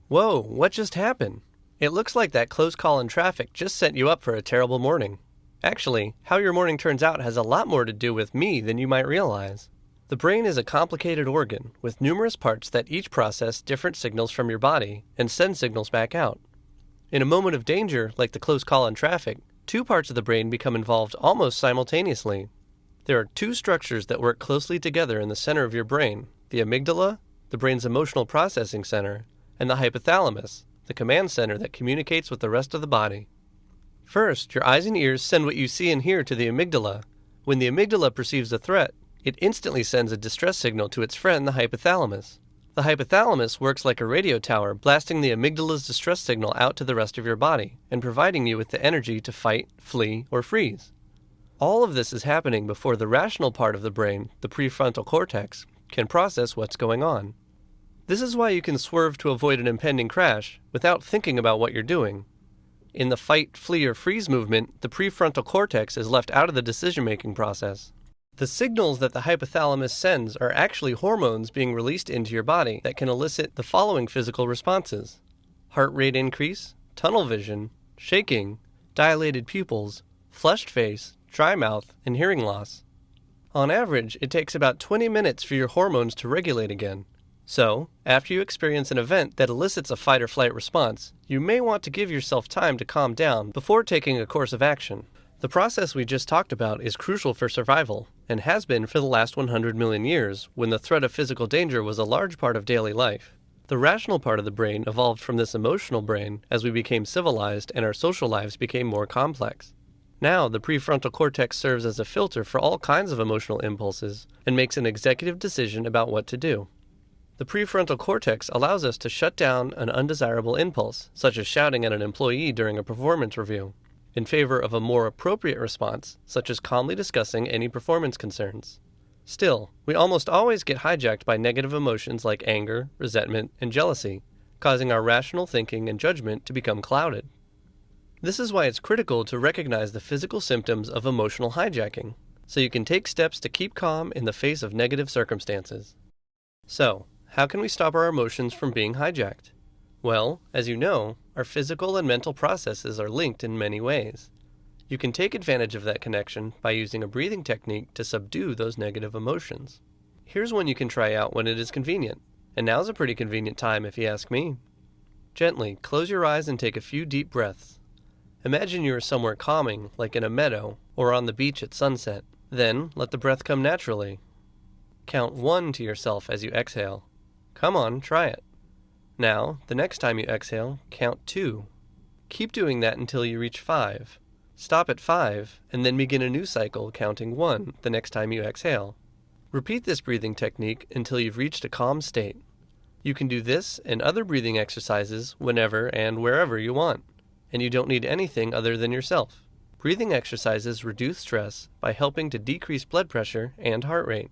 Whoa, what just happened? It looks like that close call in traffic just set you up for a terrible morning. Actually, how your morning turns out has a lot more to do with me than you might realize. The brain is a complicated organ with numerous parts that each process different signals from your body and send signals back out. In a moment of danger, like the close call in traffic, two parts of the brain become involved almost simultaneously. There are two structures that work closely together in the center of your brain: the amygdala, the brain's emotional processing center, and the hypothalamus, the command center that communicates with the rest of the body. First, your eyes and ears send what you see and hear to the amygdala. When the amygdala perceives a threat, it instantly sends a distress signal to its friend, the hypothalamus. The hypothalamus works like a radio tower, blasting the amygdala's distress signal out to the rest of your body and providing you with the energy to fight, flee, or freeze. All of this is happening before the rational part of the brain, the prefrontal cortex, can process what's going on. This is why you can swerve to avoid an impending crash without thinking about what you're doing. In the fight, flee, or freeze movement, the prefrontal cortex is left out of the decision-making process. The signals that the hypothalamus sends are actually hormones being released into your body that can elicit the following physical responses: heart rate increase, tunnel vision, shaking, dilated pupils, flushed face, dry mouth, and hearing loss. On average, it takes about 20 minutes for your hormones to regulate again. So, after you experience an event that elicits a fight or flight response, you may want to give yourself time to calm down before taking a course of action. The process we just talked about is crucial for survival, and has been for the last 100 million years, when the threat of physical danger was a large part of daily life. The rational part of the brain evolved from this emotional brain as we became civilized and our social lives became more complex. Now, the prefrontal cortex serves as a filter for all kinds of emotional impulses and makes an executive decision about what to do. The prefrontal cortex allows us to shut down an undesirable impulse, such as shouting at an employee during a performance review, in favor of a more appropriate response, such as calmly discussing any performance concerns. Still, we almost always get hijacked by negative emotions like anger, resentment, and jealousy, causing our rational thinking and judgment to become clouded. This is why it's critical to recognize the physical symptoms of emotional hijacking, so you can take steps to keep calm in the face of negative circumstances. So, how can we stop our emotions from being hijacked? Well, as you know, our physical and mental processes are linked in many ways. You can take advantage of that connection by using a breathing technique to subdue those negative emotions. Here's one you can try out when it is convenient, and now's a pretty convenient time if you ask me. Gently close your eyes and take a few deep breaths. Imagine you are somewhere calming, like in a meadow or on the beach at sunset. Then let the breath come naturally. Count 1 to yourself as you exhale. Come on, try it. Now, the next time you exhale, count 2. Keep doing that until you reach 5. Stop at 5, and then begin a new cycle counting 1 the next time you exhale. Repeat this breathing technique until you've reached a calm state. You can do this and other breathing exercises whenever and wherever you want, and you don't need anything other than yourself. Breathing exercises reduce stress by helping to decrease blood pressure and heart rate.